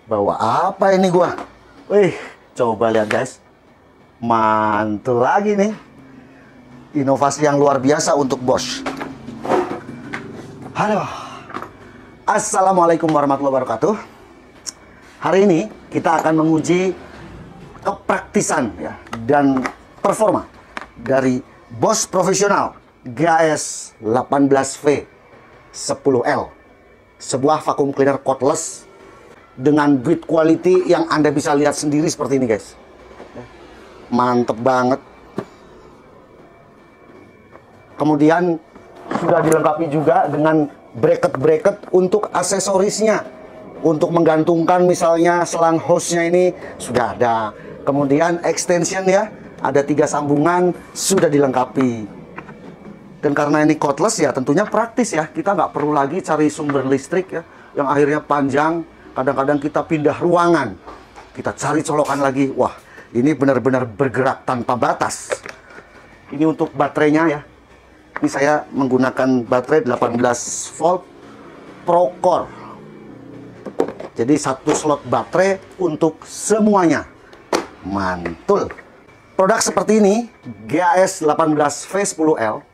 Bawa apa ini gua? Wih, coba lihat guys. Mantul lagi nih. Inovasi yang luar biasa untuk Bosch. Halo. Assalamualaikum warahmatullahi wabarakatuh. Hari ini kita akan menguji kepraktisan ya dan performa dari Bosch Professional GAS 18V 10L. Sebuah vacuum cleaner cordless dengan build quality yang Anda bisa lihat sendiri seperti ini guys. Mantep banget. Kemudian sudah dilengkapi juga dengan bracket-bracket untuk aksesorisnya. Untuk menggantungkan misalnya selang hose-nya ini sudah ada. Kemudian extension ya, ada 3 sambungan sudah dilengkapi. Dan karena ini cordless ya tentunya praktis ya. Kita nggak perlu lagi cari sumber listrik ya, yang akhirnya panjang. Kadang-kadang kita pindah ruangan, kita cari colokan lagi. Wah, ini benar-benar bergerak tanpa batas. Ini untuk baterainya ya. Ini saya menggunakan baterai 18 volt Procore. Jadi satu slot baterai untuk semuanya. Mantul. Produk seperti ini, GAS 18V 10L,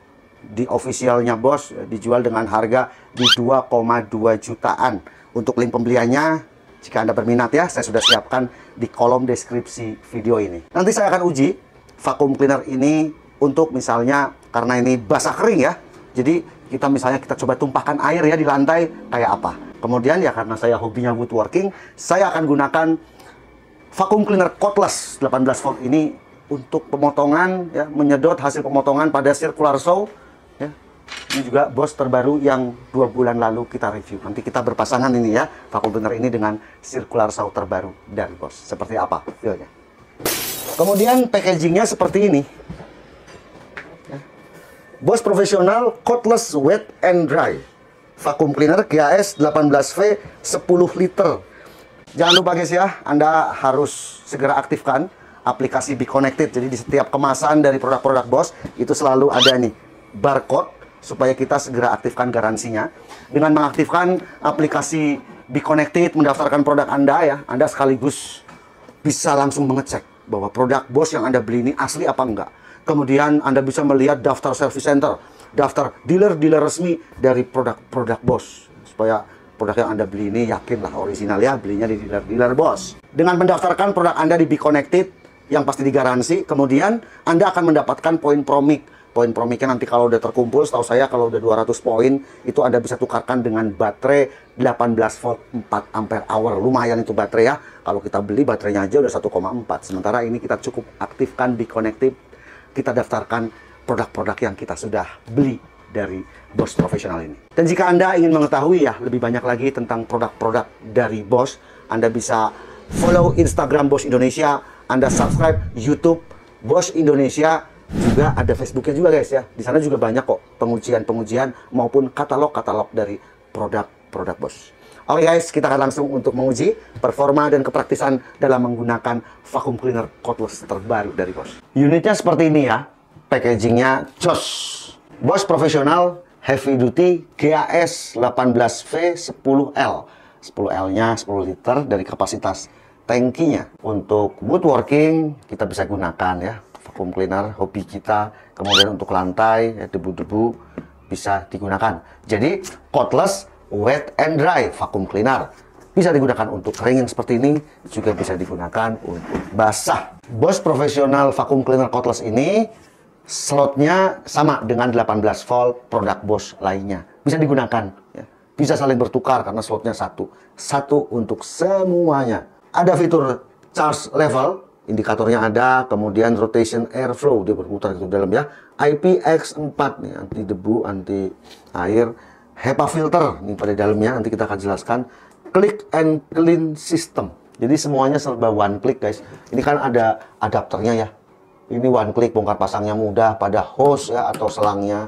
di officialnya Bosch dijual dengan harga di 2,2 jutaan. Untuk link pembeliannya, jika Anda berminat ya, saya sudah siapkan di kolom deskripsi video ini. Nanti saya akan uji vacuum cleaner ini untuk misalnya, karena ini basah kering ya, jadi kita misalnya kita coba tumpahkan air ya di lantai kayak apa. Kemudian ya karena saya hobinya woodworking, saya akan gunakan vacuum cleaner cordless 18 volt ini untuk pemotongan ya, menyedot hasil pemotongan pada circular saw ya. Ini juga Bosch terbaru yang 2 bulan lalu kita review. Nanti kita berpasangan ini ya, vacuum cleaner ini dengan circular saw terbaru dari Bosch. Seperti apa feelnya. Kemudian packagingnya seperti ini ya. Bosch Professional Cordless Wet and Dry vacuum cleaner GAS 18V 10 liter. Jangan lupa guys ya, Anda harus segera aktifkan aplikasi Be Connected. Jadi di setiap kemasan dari produk-produk Bosch itu selalu ada nih barcode supaya kita segera aktifkan garansinya. Dengan mengaktifkan aplikasi Be Connected, mendaftarkan produk Anda ya, Anda sekaligus bisa langsung mengecek bahwa produk Bosch yang Anda beli ini asli apa enggak. Kemudian Anda bisa melihat daftar service center, daftar dealer-dealer resmi dari produk-produk Bosch, supaya produk yang Anda beli ini yakinlah original ya, belinya di dealer-dealer Bosch. Dengan mendaftarkan produk Anda di Be Connected yang pasti digaransi, kemudian Anda akan mendapatkan poin promik. Poin promiknya nanti kalau udah terkumpul, setahu saya kalau udah 200 poin, itu Anda bisa tukarkan dengan baterai 18 volt 4 ampere hour. Lumayan itu baterai ya. Kalau kita beli baterainya aja udah 1,4. Sementara ini kita cukup aktifkan Be Connected, kita daftarkan produk-produk yang kita sudah beli dari Bosch Professional ini. Dan jika Anda ingin mengetahui ya lebih banyak lagi tentang produk-produk dari Bosch, Anda bisa follow Instagram Bosch Indonesia, Anda subscribe YouTube Bosch Indonesia, juga ada Facebooknya juga guys ya. Di sana juga banyak kok pengujian-pengujian maupun katalog-katalog dari produk-produk Bosch. Oke guys, kita akan langsung untuk menguji performa dan kepraktisan dalam menggunakan vacuum cleaner cordless terbaru dari Bosch. Unitnya seperti ini ya, packagingnya jos. Bosch Professional Heavy Duty GAS 18V 10L. 10L-nya 10 liter dari kapasitas tangkinya. Untuk woodworking kita bisa gunakan ya, vacuum cleaner hobi kita. Kemudian untuk lantai ya, debu-debu bisa digunakan. Jadi cordless wet and dry vacuum cleaner bisa digunakan untuk kering yang seperti ini, juga bisa digunakan untuk basah. Bosch Professional vacuum cleaner cordless ini slotnya sama dengan 18 volt produk Bosch lainnya. Bisa digunakan ya. Bisa saling bertukar karena slotnya satu untuk semuanya. Ada fitur charge level, indikatornya ada, kemudian rotation airflow, dia berputar di dalam ya. IPX4 nih, anti debu, anti air. HEPA filter nih pada dalamnya, nanti kita akan jelaskan. Click and clean system, jadi semuanya serba one click guys. Ini kan ada adapternya ya, ini one click, bongkar pasangnya mudah pada hose ya atau selangnya.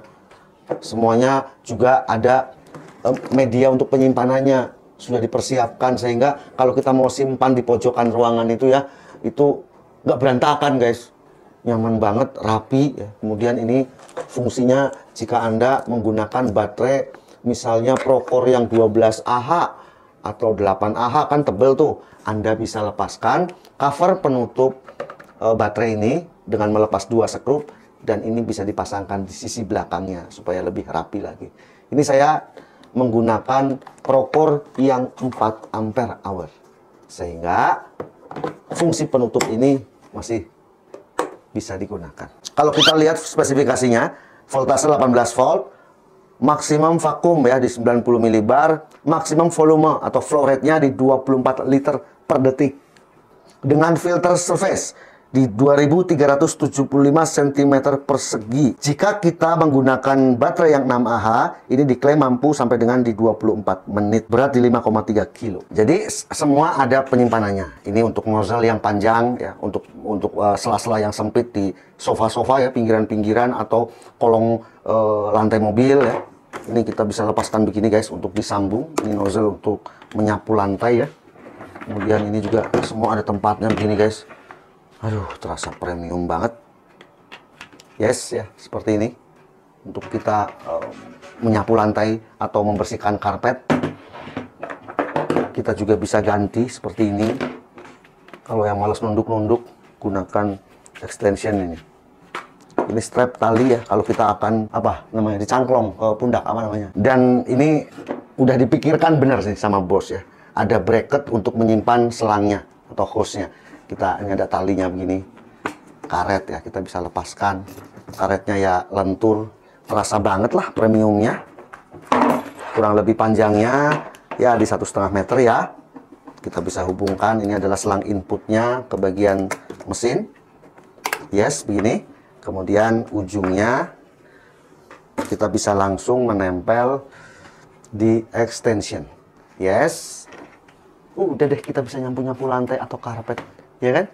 Semuanya juga ada media untuk penyimpanannya, sudah dipersiapkan sehingga kalau kita mau simpan di pojokan ruangan itu ya, itu nggak berantakan guys, nyaman banget, rapi ya. Kemudian ini fungsinya jika Anda menggunakan baterai misalnya Procore yang 12 Ah atau 8Ah kan tebel tuh. Anda bisa lepaskan cover penutup baterai ini dengan melepas 2 skrup, dan ini bisa dipasangkan di sisi belakangnya supaya lebih rapi lagi. Ini saya menggunakan Procore yang 4 ampere hour, sehingga fungsi penutup ini masih bisa digunakan. Kalau kita lihat spesifikasinya, voltase 18 volt, maksimum vakum ya di 90 milibar, maksimum volume atau flow rate-nya di 24 liter per detik. Dengan filter surface di 2375 cm persegi. Jika kita menggunakan baterai yang 6Ah, ini diklaim mampu sampai dengan di 24 menit, berat di 5,3 kilo. Jadi semua ada penyimpanannya. Ini untuk nozzle yang panjang ya, untuk sela-sela yang sempit di sofa-sofa ya, pinggiran-pinggiran atau kolong lantai mobil ya. Ini kita bisa lepaskan begini guys untuk disambung. Ini nozzle untuk menyapu lantai ya. Kemudian ini juga semua ada tempatnya begini guys. Aduh, terasa premium banget. Yes, ya, seperti ini. Untuk kita menyapu lantai atau membersihkan karpet. Kita juga bisa ganti seperti ini. Kalau yang malas nunduk-nunduk, gunakan extension ini. Ini strap tali ya, kalau kita akan, dicangklong ke pundak, Dan ini udah dipikirkan benar sih sama bos ya. Ada bracket untuk menyimpan selangnya atau hose-nya. Ini ada talinya begini, karet ya, kita bisa lepaskan. Karetnya ya lentur, terasa banget lah premiumnya. Kurang lebih panjangnya ya di 1,5 meter ya. Kita bisa hubungkan, ini adalah selang inputnya ke bagian mesin. Yes, begini. Kemudian ujungnya kita bisa langsung menempel di extension. Yes. Udah deh, kita bisa nyapu-nyapu lantai atau karpet. Ya kan?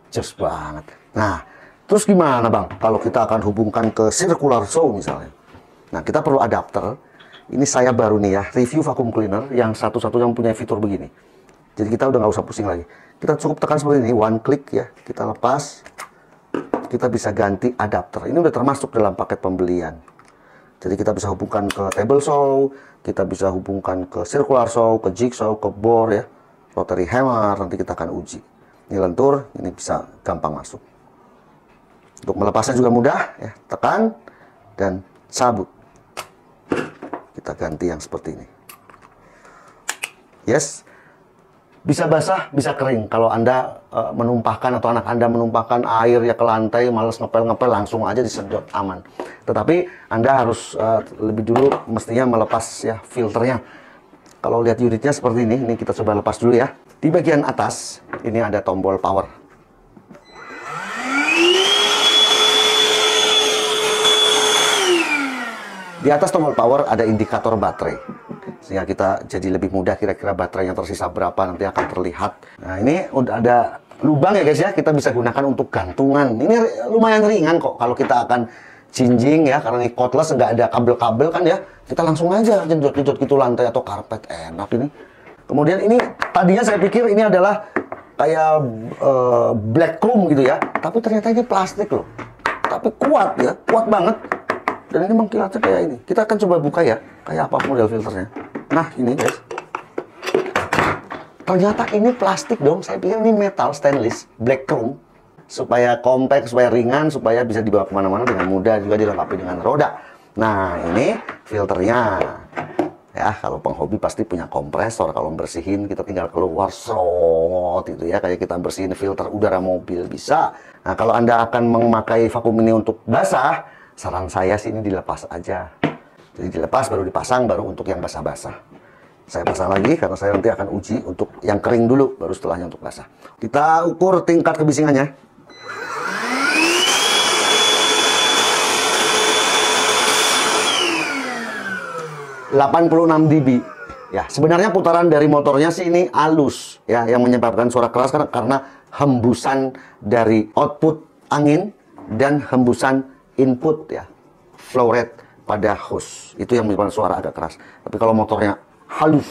Just banget. Nah, terus gimana bang? Kalau kita akan hubungkan ke circular saw misalnya. Nah, kita perlu adapter. Ini saya baru nih ya, review vacuum cleaner yang satu-satunya punya fitur begini. Jadi kita udah nggak usah pusing lagi. Kita cukup tekan seperti ini, one click ya. Kita lepas. Kita bisa ganti adapter. Ini udah termasuk dalam paket pembelian. Jadi kita bisa hubungkan ke table saw, kita bisa hubungkan ke circular saw, ke jigsaw, ke bore ya, rotary hammer. Nanti kita akan uji. Ini lentur, ini bisa gampang masuk. Untuk melepasnya juga mudah, ya. Tekan dan cabut. Kita ganti yang seperti ini. Yes, bisa basah, bisa kering. Kalau Anda menumpahkan atau anak Anda menumpahkan air ya ke lantai, males ngepel-ngepel, langsung aja disedot, aman. Tetapi Anda harus lebih dulu mestinya melepas ya filternya. Kalau lihat unitnya seperti ini kita coba lepas dulu ya. Di bagian atas, ini ada tombol power. Di atas tombol power ada indikator baterai. Sehingga kita jadi lebih mudah kira-kira baterai yang tersisa berapa nanti akan terlihat. Nah, ini udah ada lubang ya guys ya. Kita bisa gunakan untuk gantungan. Ini lumayan ringan kok kalau kita akan jinjing ya. Karena ini cordless, nggak ada kabel-kabel kan ya. Kita langsung aja jenjot-jenjot gitu lantai atau karpet. Enak ini. Kemudian ini tadinya saya pikir ini adalah kayak black chrome gitu ya, tapi ternyata ini plastik loh. Tapi kuat ya, kuat banget. Dan ini mengkilatnya kayak ini. Kita akan coba buka ya, kayak apa model filternya. Nah ini guys, ternyata ini plastik dong. Saya pikir ini metal stainless, black chrome, supaya compact, supaya ringan, supaya bisa dibawa kemana-mana dengan mudah, juga dilengkapi dengan roda. Nah ini filternya. Ya, kalau penghobi pasti punya kompresor. Kalau bersihin kita tinggal keluar serot itu ya, kayak kita bersihin filter udara mobil bisa. Nah, kalau Anda akan memakai vakum ini untuk basah, saran saya sih ini dilepas aja. Jadi dilepas baru dipasang, baru untuk yang basah-basah. Saya pasang lagi karena saya nanti akan uji untuk yang kering dulu, baru setelahnya untuk basah. Kita ukur tingkat kebisingannya. 86 dB. Ya, sebenarnya putaran dari motornya sih ini halus ya, yang menyebabkan suara keras karena hembusan dari output angin dan hembusan input ya, flow rate pada hose. Itu yang menyebabkan suara agak keras. Tapi kalau motornya halus.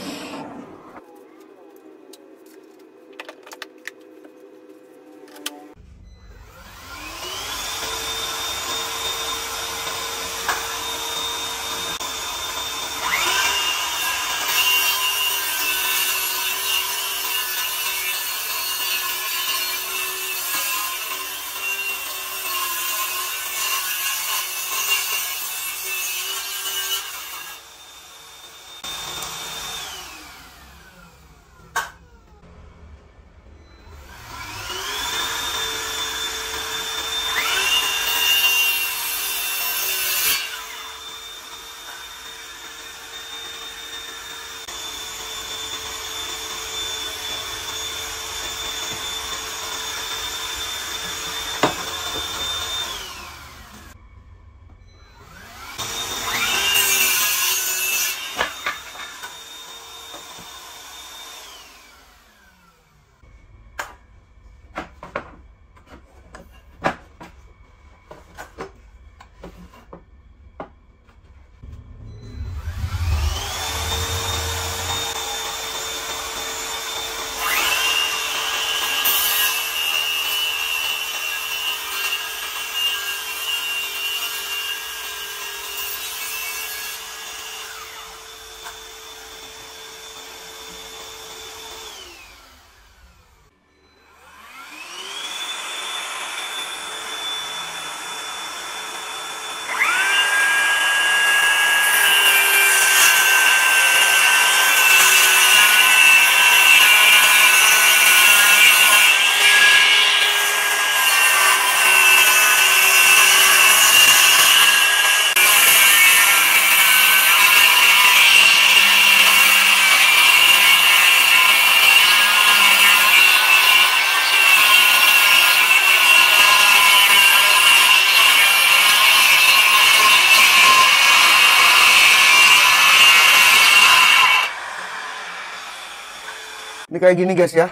Ini kayak gini guys ya.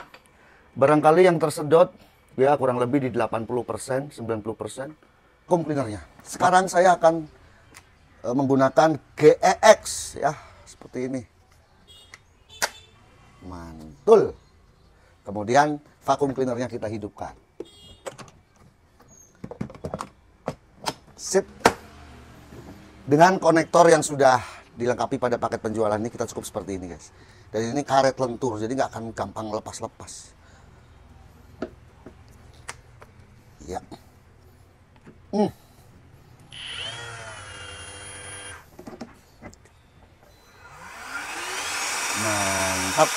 Barangkali yang tersedot ya kurang lebih di 80%, 90% vacuum cleanernya. Sekarang saya akan menggunakan GEX ya, seperti ini. Mantul. Kemudian vacuum cleanernya kita hidupkan. Sip. Dengan konektor yang sudah dilengkapi pada paket penjualan ini, kita cukup seperti ini guys. Dan ini karet lentur, jadi nggak akan gampang lepas-lepas. Ya. Mantap.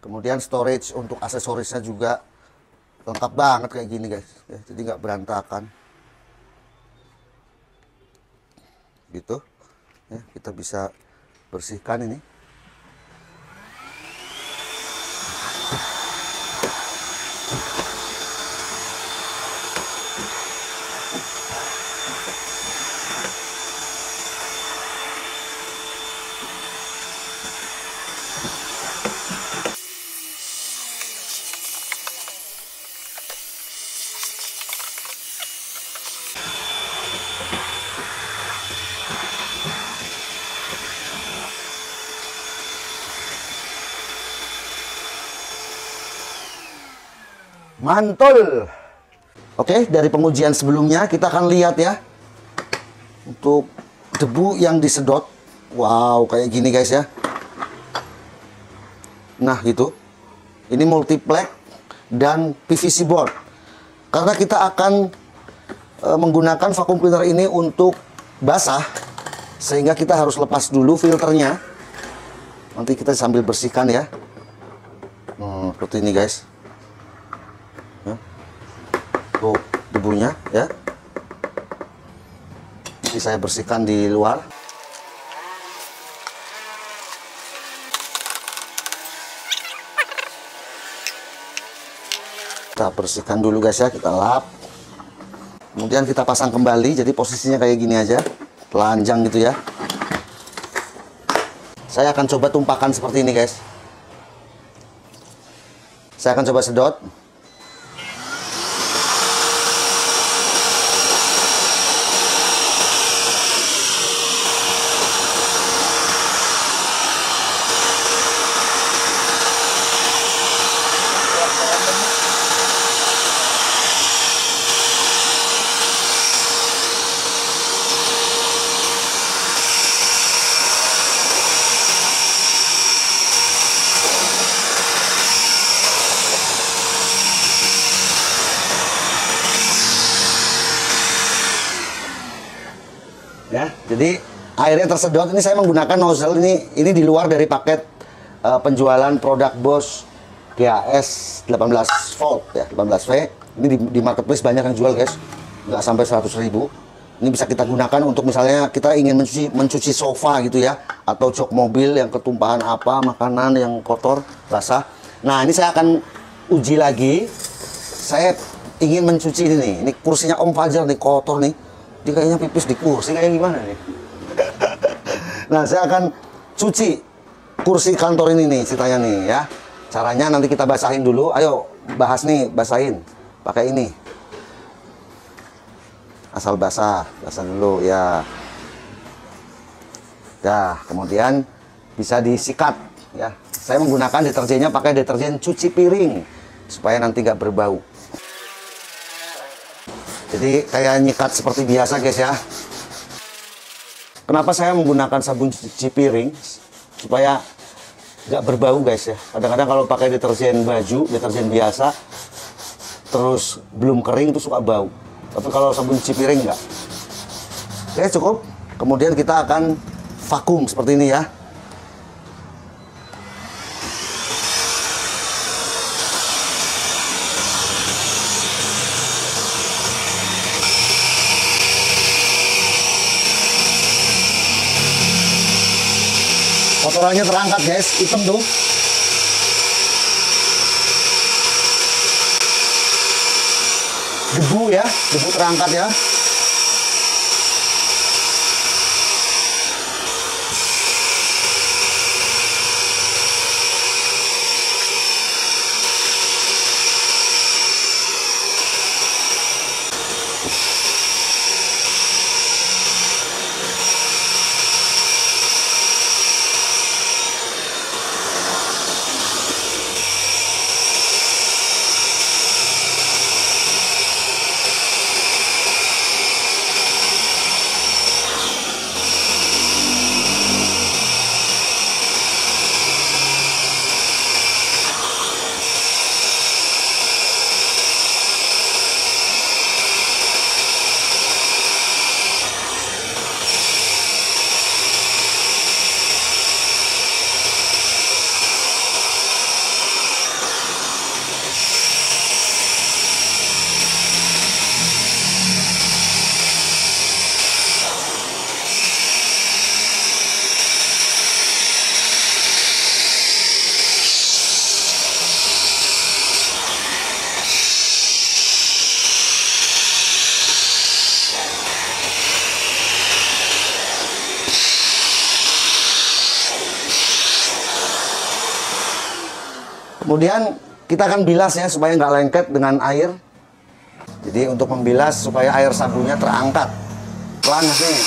Kemudian storage untuk aksesorisnya juga lengkap banget kayak gini guys ya, jadi nggak berantakan gitu ya. Kita bisa bersihkan ini. Mantul. Oke, dari pengujian sebelumnya kita akan lihat ya untuk debu yang disedot. Wow, kayak gini guys ya. Nah gitu. Ini multiplex dan PVC board. Karena kita akan menggunakan vacuum cleaner ini untuk basah, sehingga kita harus lepas dulu filternya. Nanti kita sambil bersihkan ya. Seperti ini guys. Tuh debunya ya. Jadi saya bersihkan di luar. Kita bersihkan dulu guys ya, kita lap. Kemudian kita pasang kembali, jadi posisinya kayak gini aja, telanjang gitu ya. Saya akan coba tumpahkan seperti ini guys. Saya akan coba sedot. Ya, jadi airnya tersedot. Ini saya menggunakan nozzle ini di luar dari paket penjualan produk Bosch GAS 18 volt ya, 18V. Ini di marketplace banyak yang jual guys, nggak sampai 100.000. Ini bisa kita gunakan untuk misalnya kita ingin mencuci sofa gitu ya, atau jok mobil yang ketumpahan apa, makanan yang kotor, basah. Nah, ini saya akan uji lagi. Saya ingin mencuci ini nih. Ini kursinya Om Fajar nih, kotor nih. Dia kayaknya pipis di kursi, kayak gimana nih? Nah, saya akan cuci kursi kantor ini nih, ceritanya nih ya. Caranya nanti kita basahin dulu. Ayo, bahas nih, basahin. Pakai ini. asal basah dulu ya. Dah, kemudian bisa disikat ya. Saya menggunakan deterjennya pakai deterjen cuci piring supaya nanti nggak berbau. Jadi kayak nyikat seperti biasa guys ya. Kenapa saya menggunakan sabun cuci piring? Supaya nggak berbau guys ya. Kadang-kadang kalau pakai deterjen baju, deterjen biasa, terus belum kering itu suka bau. Tapi kalau sabun cuci piring nggak. Oke, cukup. Kemudian kita akan vakum seperti ini ya. Kotorannya terangkat guys, hitam tuh. Debu ya, debu terangkat ya. Kemudian kita akan bilas ya supaya nggak lengket dengan air. Jadi untuk membilas supaya air sabunnya terangkat. Pelan nih.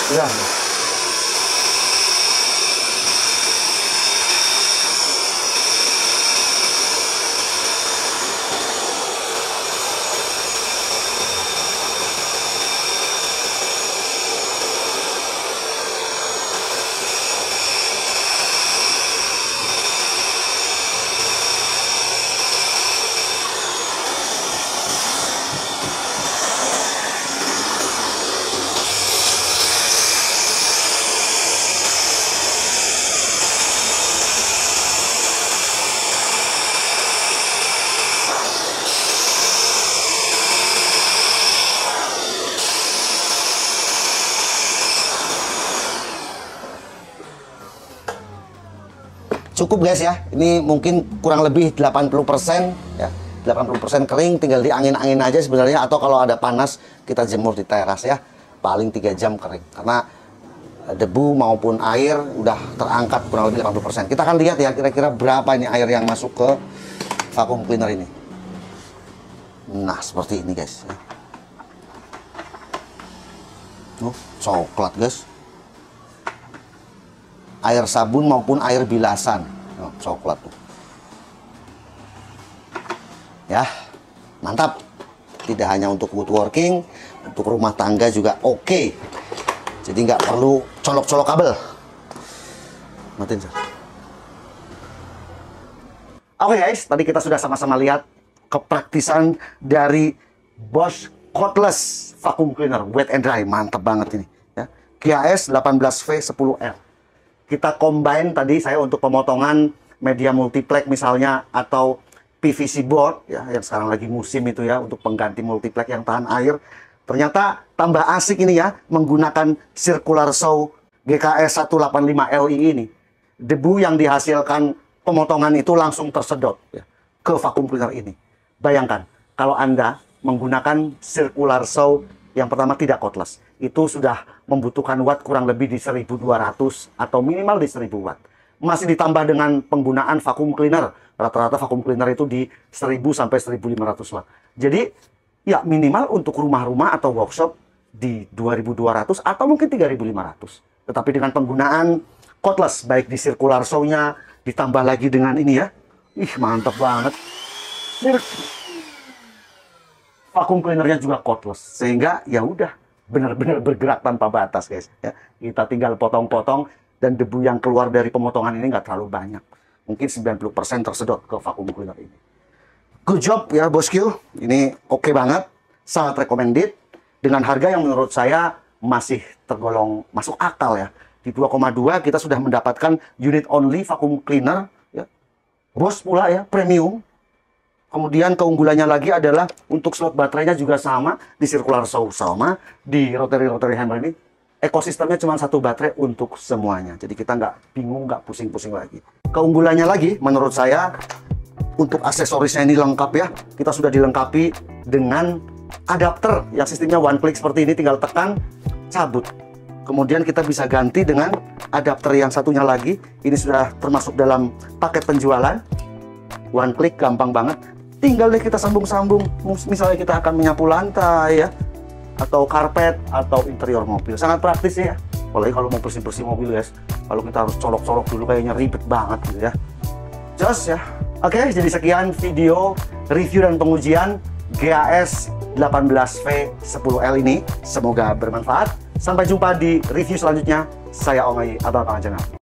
Ya. Cukup guys ya, ini mungkin kurang lebih 80% ya. 80% kering, tinggal diangin-angin aja sebenarnya, atau kalau ada panas kita jemur di teras ya. Paling 3 jam kering. Karena debu maupun air udah terangkat kurang lebih 80%. Kita akan lihat ya kira-kira berapa ini air yang masuk ke vacuum cleaner ini. Nah, seperti ini guys. Coklat guys. Air sabun maupun air bilasan. Coklat tuh. Ya, mantap. Tidak hanya untuk woodworking, untuk rumah tangga juga oke. Jadi nggak perlu colok-colok kabel. Matiin, Sir. Oke guys, tadi kita sudah sama-sama lihat kepraktisan dari Bosch Cordless Vacuum Cleaner Wet and Dry. Mantap banget ini ya. GAS 18V10R. Kita combine tadi saya untuk pemotongan media multiplex misalnya, atau PVC board ya, yang sekarang lagi musim itu ya, untuk pengganti multiplex yang tahan air. Ternyata tambah asik ini ya, menggunakan circular saw GKS 185 Li ini. Debu yang dihasilkan pemotongan itu langsung tersedot ya, ke vacuum cleaner ini. Bayangkan kalau Anda menggunakan circular saw yang pertama tidak cordless, itu sudah membutuhkan watt kurang lebih di 1200 atau minimal di 1000 watt. Masih ditambah dengan penggunaan vacuum cleaner. Rata-rata vacuum cleaner itu di 1000 sampai 1500 watt. Jadi ya minimal untuk rumah-rumah atau workshop di 2200 atau mungkin 3500. Tetapi dengan penggunaan cordless, baik di circular saw-nya ditambah lagi dengan ini ya. Ih, mantap banget. Vacuum cleanernya juga cordless, sehingga ya udah benar-benar bergerak tanpa batas guys ya. Kita tinggal potong-potong dan debu yang keluar dari pemotongan ini nggak terlalu banyak. Mungkin 90% tersedot ke vacuum cleaner ini. Good job ya bosku. Ini oke banget, sangat recommended dengan harga yang menurut saya masih tergolong masuk akal ya. Di 2,2 kita sudah mendapatkan unit only vacuum cleaner ya. Bosch pula ya, premium. Kemudian keunggulannya lagi adalah untuk slot baterainya juga sama, di circular saw sama, di rotary hammer ini ekosistemnya cuma satu baterai untuk semuanya. Jadi kita nggak bingung, nggak pusing-pusing lagi. Keunggulannya lagi menurut saya, untuk aksesorisnya ini lengkap ya. Kita sudah dilengkapi dengan adapter yang sistemnya one click seperti ini, tinggal tekan, cabut. Kemudian kita bisa ganti dengan adapter yang satunya lagi. Ini sudah termasuk dalam paket penjualan. One click, gampang banget. Tinggal deh kita sambung-sambung. Misalnya kita akan menyapu lantai ya, atau karpet, atau interior mobil. Sangat praktis ya. Apalagi kalau mau bersih-bersih mobil guys. Kalau kita harus colok-colok dulu kayaknya ribet banget gitu ya. Just ya. Oke, jadi sekian video review dan pengujian GAS 18V10L ini. Semoga bermanfaat. Sampai jumpa di review selanjutnya. Saya Om Ai, Abang Pangajengan.